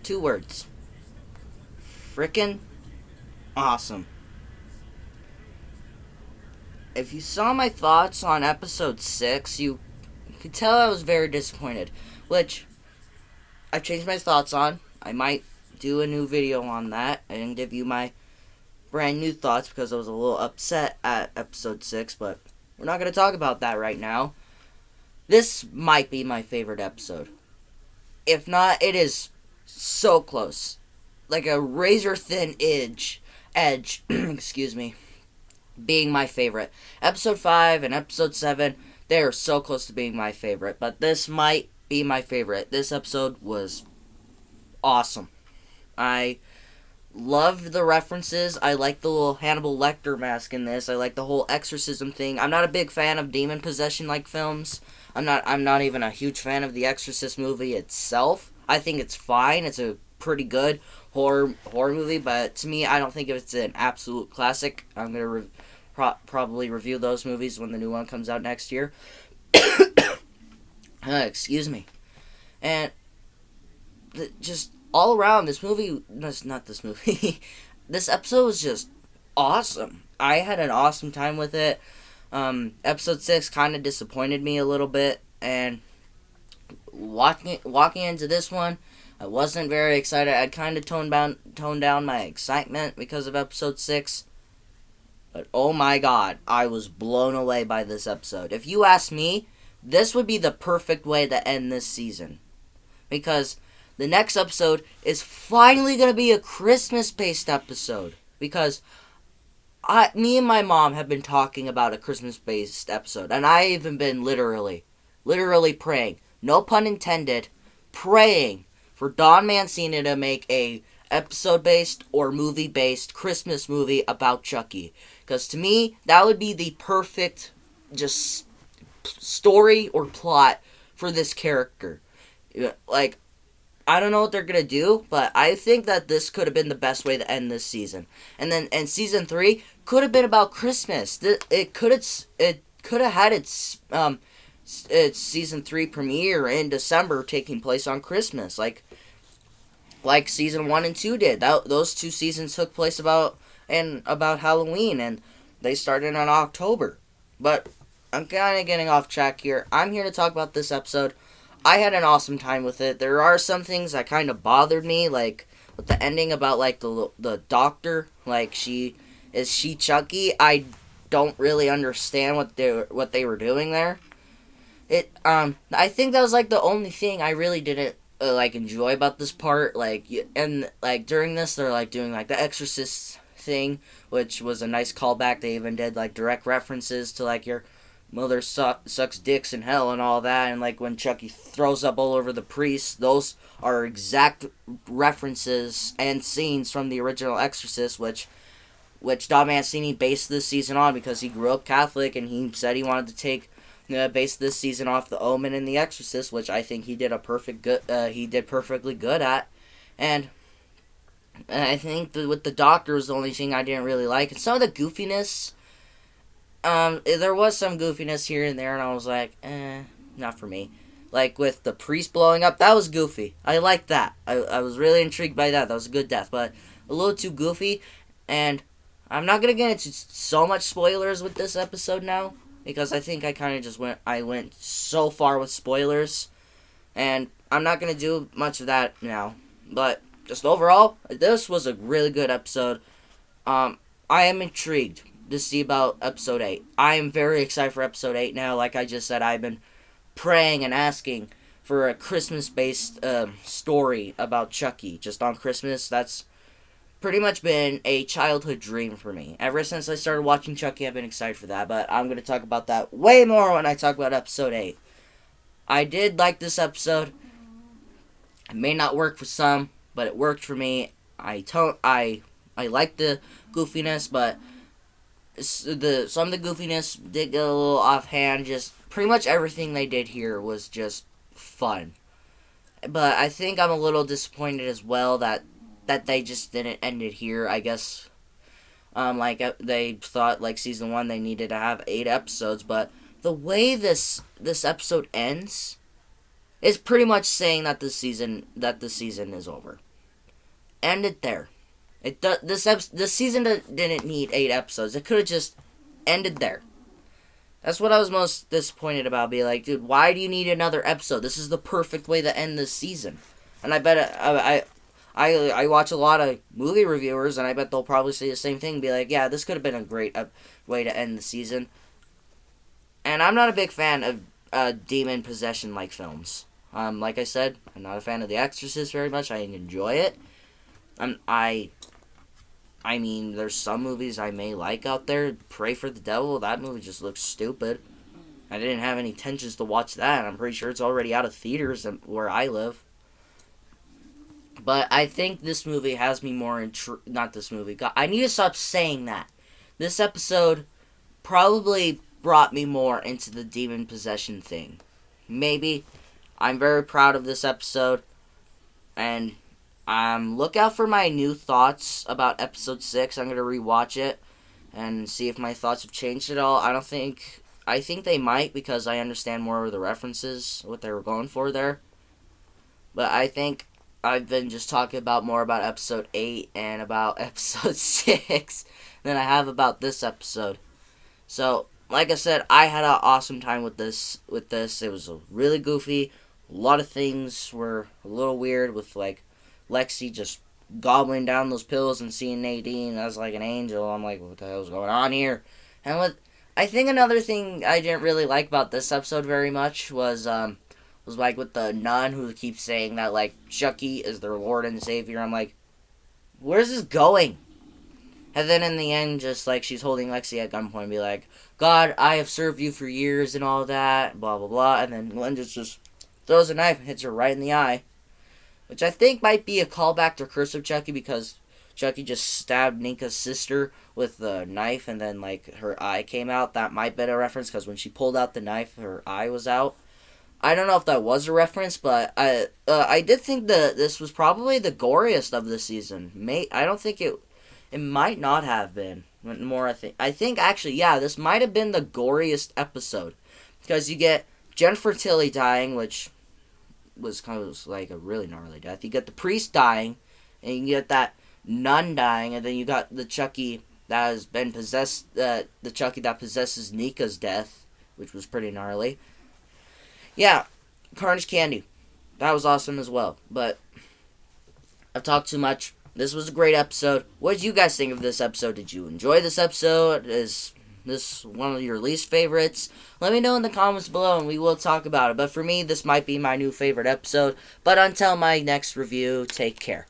2 words. Frickin' awesome. If you saw my thoughts on episode 6, you could tell I was very disappointed. Which, I've changed my thoughts on. I might do a new video on that and give you my brand new thoughts because I was a little upset at episode 6, but we're not going to talk about that right now. This might be my favorite episode. If not, it is so close. Like a razor thin edge, excuse me, being my favorite. Episode 5 and episode 7, they are so close to being my favorite, but this might be my favorite. This episode was awesome. I loved the references. I like the little Hannibal Lecter mask in this. I like the whole exorcism thing. I'm not a big fan of demon possession like films. I'm not even a huge fan of the Exorcist movie itself. I think it's fine. It's a pretty good horror movie, but to me, I don't think it's an absolute classic. I'm gonna probably review those movies when the new one comes out next year. Excuse me. And just all around, this movie, not this movie, this episode was just awesome. I had an awesome time with it. Episode 6 kind of disappointed me a little bit, and walking into this one, I wasn't very excited. I kind of toned down my excitement because of episode 6. But oh my god, I was blown away by this episode. If you ask me, this would be the perfect way to end this season. Because the next episode is finally going to be a Christmas-based episode. Because me and my mom have been talking about a Christmas-based episode. And I even been literally praying, no pun intended, praying for Don Mancini to make a episode-based or movie-based Christmas movie about Chucky. Because to me, that would be the perfect just story or plot for this character. Like, I don't know what they're going to do, but I think that this could have been the best way to end this season. And season 3 could have been about Christmas. It could have had its season 3 premiere in December, taking place on Christmas, like season 1 and 2 did. Those 2 seasons took place about Halloween, and they started in October. But I'm kind of getting off track here. I'm here to talk about this episode. I had an awesome time with it. There are some things that kind of bothered me, like with the ending about like the doctor, like is she Chucky? I don't really understand what they were doing there. I think that was like the only thing I really didn't like enjoy about this part. Like, and like during this, they're like doing like the Exorcist thing, which was a nice callback. They even did like direct references to like your mother sucks dicks in hell and all that, and like when Chucky throws up all over the priest, those are exact references and scenes from the original Exorcist, which Don Mancini based this season on because he grew up Catholic and he said he wanted to base this season off The Omen and The Exorcist, which I think he did perfectly good at. And I think with the doctor was the only thing I didn't really like, and some of the goofiness. There was some goofiness here and there, and I was like, not for me. Like, with the priest blowing up, that was goofy. I liked that. I was really intrigued by that. That was a good death, but a little too goofy, and I'm not gonna get into so much spoilers with this episode now, because I think I kind of just went so far with spoilers, and I'm not gonna do much of that now. But, just overall, this was a really good episode. I am intrigued to see about episode 8. I am very excited for episode 8 now. Like I just said, I've been praying and asking for a Christmas-based story about Chucky just on Christmas. That's pretty much been a childhood dream for me. Ever since I started watching Chucky, I've been excited for that, but I'm going to talk about that way more when I talk about episode 8. I did like this episode. It may not work for some, but it worked for me. I like the goofiness, but some of the goofiness did get a little offhand. Just pretty much everything they did here was just fun. But I think I'm a little disappointed as well that they just didn't end it here. I guess they thought like season 1 they needed to have 8 episodes, but the way this episode ends is pretty much saying that the season is over. end it there. This season didn't need 8 episodes. It could have just ended there. That's what I was most disappointed about. Be like, dude, why do you need another episode? This is the perfect way to end this season. And I bet I watch a lot of movie reviewers, and I bet they'll probably say the same thing. Be like, yeah, this could have been a great way to end the season. And I'm not a big fan of demon possession like films. Like I said, I'm not a fan of The Exorcist very much. I enjoy it. I mean, there's some movies I may like out there. Pray for the Devil, that movie just looks stupid. I didn't have any intentions to watch that. I'm pretty sure it's already out of theaters where I live. But I think this movie has me more not this movie. God, I need to stop saying that. This episode probably brought me more into the demon possession thing. Maybe. I'm very proud of this episode. And look out for my new thoughts about episode 6. I'm going to rewatch it and see if my thoughts have changed at all. I think they might, because I understand more of the references, what they were going for there. But I think I've been just talking more about episode 8 and about episode 6 than I have about this episode. So, like I said, I had an awesome time with this. It was really goofy. A lot of things were a little weird with, like, Lexi just gobbling down those pills and seeing Nadine as like an angel. I'm like, what the hell's going on here? And I think another thing I didn't really like about this episode very much was like with the nun who keeps saying that like Chucky is their Lord and Savior. I'm like, where's this going? And then in the end, just like she's holding Lexi at gunpoint and be like, God, I have served you for years and all that, blah blah blah. And then Linda just throws a knife and hits her right in the eye. Which I think might be a callback to Curse of Chucky, because Chucky just stabbed Nika's sister with the knife and then like her eye came out. That might be a reference, because when she pulled out the knife, her eye was out. I don't know if that was a reference, but I did think that this was probably the goriest of the season. I don't think it might not have been. More, I think actually, yeah, this might have been the goriest episode, because you get Jennifer Tilly dying, which was kind of like a really gnarly death. You get the priest dying, and you get that nun dying, and then you got the Chucky that has been possessed, the Chucky that possesses Nika's death, which was pretty gnarly. Yeah, Carnage Candy. That was awesome as well. But I've talked too much. This was a great episode. What did you guys think of this episode? Did you enjoy this episode? Is this one of your least favorites? Let me know in the comments below and we will talk about it. But for me, this might be my new favorite episode. But until my next review, take care.